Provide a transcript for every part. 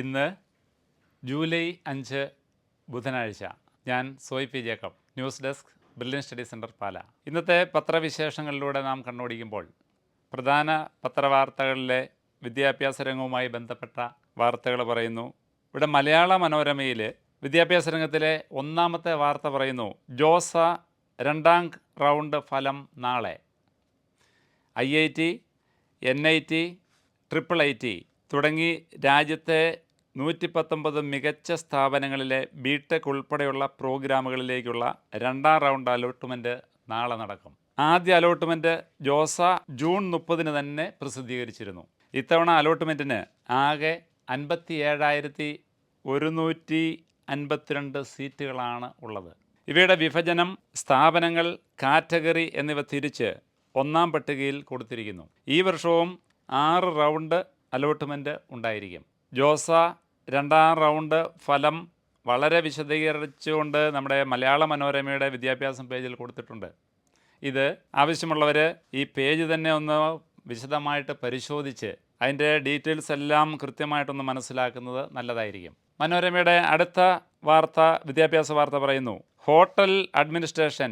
ഇന്ന് ജൂലൈ 5 ബുധനാഴ്ച. ഞാൻ Soy P Jacob, news desk, brilliant study centre, Pala. ഇന്നത്തെ പത്രവിശേഷങ്ങളിലൂടെ നാം കണ്ണോടിക്കുമ്പോൾ പ്രധാന പത്രവാർത്തകളിലെ വിദ്യാഭ്യാസ രംഗവുമായി ബന്ധപ്പെട്ട വാർത്തകൾ പറയുന്നു. ഇവിടെ മലയാള മനോരമയിൽ വിദ്യാഭ്യാസ രംഗത്തിലെ ഒന്നാമത്തെ വാർത്ത പറയുന്നു, ജോസ 2ാം റൗണ്ട് ഫലം നാളെ. IIT, NIT, IIIT തുടങ്ങി രാജ്യത്തെ 119 മികച്ച സ്ഥാപനങ്ങളിലെ ബിടെക് ഉൾപ്പെടെയുള്ള പ്രോഗ്രാമുകളിലേക്കുള്ള 2ാം റൗണ്ട് അലോട്ട്മെൻറ്റ് നാളെ നടക്കും. ആദ്യ അലോട്ട്മെൻറ്റ് ജോസ ജൂൺ 30 തന്നെ പ്രസിദ്ധീകരിച്ചിരുന്നു. ഇത്തവണ അലോട്ട്മെൻറ്റിന് ആകെ 57,152 സീറ്റുകളാണ് ഉള്ളത്. ഇവയുടെ വിഭജനം, സ്ഥാപനങ്ങൾ, കാറ്റഗറി എന്നിവ തിരിച്ച് ഒന്നാം പട്ടികയിൽ കൊടുത്തിരിക്കുന്നു. ഈ വർഷവും 6 റൗണ്ട് അലോട്ട്മെൻറ്റ് ഉണ്ടായിരിക്കും. ജോസ 2ാം റൗണ്ട് ഫലം വളരെ വിശദീകരിച്ചുകൊണ്ട് നമ്മുടെ മലയാള മനോരമയുടെ വിദ്യാഭ്യാസം പേജിൽ കൊടുത്തിട്ടുണ്ട്. ഇത് ആവശ്യമുള്ളവർ ഈ പേജ് തന്നെ ഒന്ന് വിശദമായിട്ട് പരിശോധിച്ച് അതിൻ്റെ ഡീറ്റെയിൽസ് എല്ലാം കൃത്യമായിട്ടൊന്ന് മനസ്സിലാക്കുന്നത് നല്ലതായിരിക്കും. മനോരമയുടെ അടുത്ത വാർത്ത, വിദ്യാഭ്യാസ വാർത്ത പറയുന്നു, ഹോട്ടൽ അഡ്മിനിസ്ട്രേഷൻ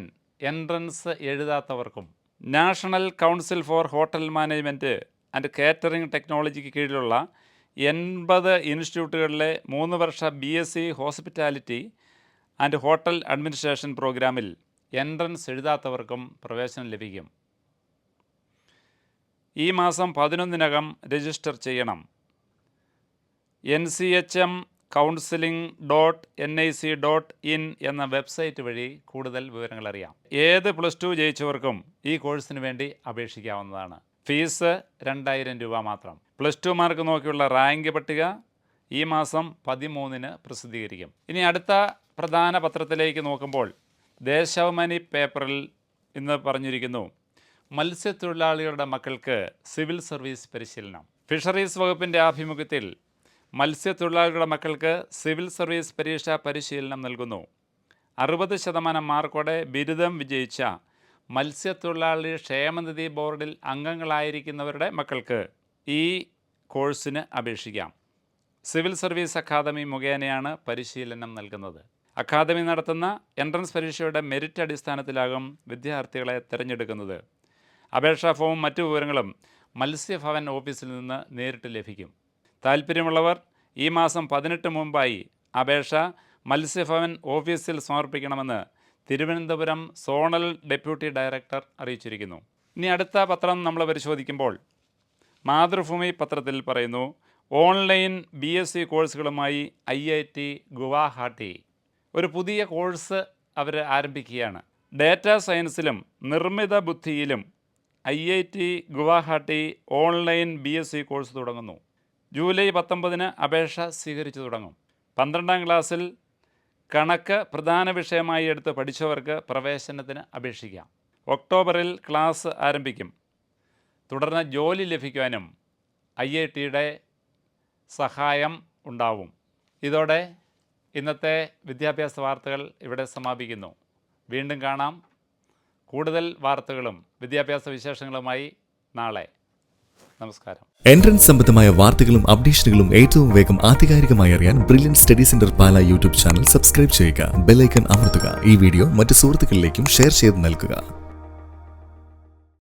എൻട്രൻസ് എഴുതാത്തവർക്കും. National council for hotel management and catering ടെക്നോളജിക്ക് കീഴിലുള്ള 80 ഇൻസ്റ്റിറ്റ്യൂട്ടുകളിലെ 3 വർഷ BSc hospitality and hotel administration പ്രോഗ്രാമിൽ എൻട്രൻസ് എഴുതാത്തവർക്കും പ്രവേശനം ലഭിക്കും. ഈ മാസം 11-നകം രജിസ്റ്റർ ചെയ്യണം. nchm.counseling.nic.in എന്ന വെബ്സൈറ്റ് വഴി കൂടുതൽ വിവരങ്ങൾ അറിയാം. ഏത് +2 ജയിച്ചവർക്കും ഈ കോഴ്സിന് വേണ്ടി അപേക്ഷിക്കാവുന്നതാണ്. ഫീസ് 2000 രൂപ മാത്രം. +2 മാർക്ക് നോക്കിയുള്ള റാങ്ക് പട്ടിക ഈ മാസം 13-ന് പ്രസിദ്ധീകരിക്കും. ഇനി അടുത്ത പ്രധാന പത്രത്തിലേക്ക് നോക്കുമ്പോൾ ദേശാഭിമാനി പേപ്പറിൽ ഇന്ന് പറഞ്ഞിരിക്കുന്നു, മത്സ്യത്തൊഴിലാളികളുടെ മക്കൾക്ക് സിവിൽ സർവീസ് പരിശീലനം. ഫിഷറീസ് വകുപ്പിൻ്റെ ആഭിമുഖ്യത്തിൽ മത്സ്യത്തൊഴിലാളികളുടെ മക്കൾക്ക് സിവിൽ സർവീസ് പരീക്ഷാ പരിശീലനം നൽകുന്നു. 60% മാർക്കോടെ ബിരുദം വിജയിച്ച മത്സ്യത്തൊഴിലാളി ക്ഷേമനിധി ബോർഡിൽ അംഗങ്ങളായിരിക്കുന്നവരുടെ മക്കൾക്ക് ഈ കോഴ്സിന് അപേക്ഷിക്കാം. സിവിൽ സർവീസ് അക്കാദമി മുഖേനയാണ് പരിശീലനം നൽകുന്നത്. അക്കാദമി നടത്തുന്ന എൻട്രൻസ് പരീക്ഷയുടെ മെറിറ്റ് അടിസ്ഥാനത്തിലാകും വിദ്യാർത്ഥികളെ തിരഞ്ഞെടുക്കുന്നത്. അപേക്ഷാ ഫോമും മറ്റു വിവരങ്ങളും മത്സ്യഭവൻ ഓഫീസിൽ നിന്ന് നേരിട്ട് ലഭിക്കും. താൽപ്പര്യമുള്ളവർ ഈ മാസം 18 മുമ്പായി അപേക്ഷ മത്സ്യഭവൻ ഓഫീസിൽ സമർപ്പിക്കണമെന്ന് തിരുവനന്തപുരം സോണൽ ഡെപ്യൂട്ടി ഡയറക്ടർ അറിയിച്ചിരിക്കുന്നു. ഇനി അടുത്ത പത്രം നമ്മൾ പരിശോധിക്കുമ്പോൾ മാതൃഭൂമി പത്രത്തിൽ പറയുന്നു, ഓൺലൈൻ BSc കോഴ്സുകളുമായി IIT ഗുവാഹട്ടി ഒരു പുതിയ കോഴ്സ് അവർ ആരംഭിക്കുകയാണ്. ഡാറ്റാ സയൻസിലും നിർമ്മിത ബുദ്ധിയിലും IIT Guwahati online BSc course തുടങ്ങുന്നു. ജൂലൈ 19-ന് അപേക്ഷ സ്വീകരിച്ചു തുടങ്ങും. 12ാം ക്ലാസ്സിൽ കണക്ക് പ്രധാന വിഷയമായി എടുത്ത് പഠിച്ചവർക്ക് പ്രവേശനത്തിന് അപേക്ഷിക്കാം. ഒക്ടോബറിൽ ക്ലാസ് ആരംഭിക്കും. തുടർന്ന് ജോലി ലഭിക്കുവാനും IITയുടെ സഹായം ഉണ്ടാവും. ഇതോടെ ഇന്നത്തെ വിദ്യാഭ്യാസ വാർത്തകൾ ഇവിടെ സമാപിക്കുന്നു. വീണ്ടും കാണാം. കൂടുതൽ വാർത്തകളും വിദ്യാഭ്യാസ വിശേഷങ്ങളുമായി നാളെ. നമസ്കാരം. എൻട്രൻസ് സംബന്ധമായ വാർത്തകളും അപ്ഡേഷനുകളും ഏറ്റവും വേഗം ആധികാരികമായി അറിയാൻ ബ്രില്യൻ സ്റ്റഡി സെന്റർ പാല യൂട്യൂബ് ചാനൽ സബ്സ്ക്രൈബ് ചെയ്യുക. ബെൽ ഐക്കൺ അമർത്തുക. ഈ വീഡിയോ മറ്റ് സുഹൃത്തുക്കളിലേക്കും ഷെയർ ചെയ്ത് നൽകുക.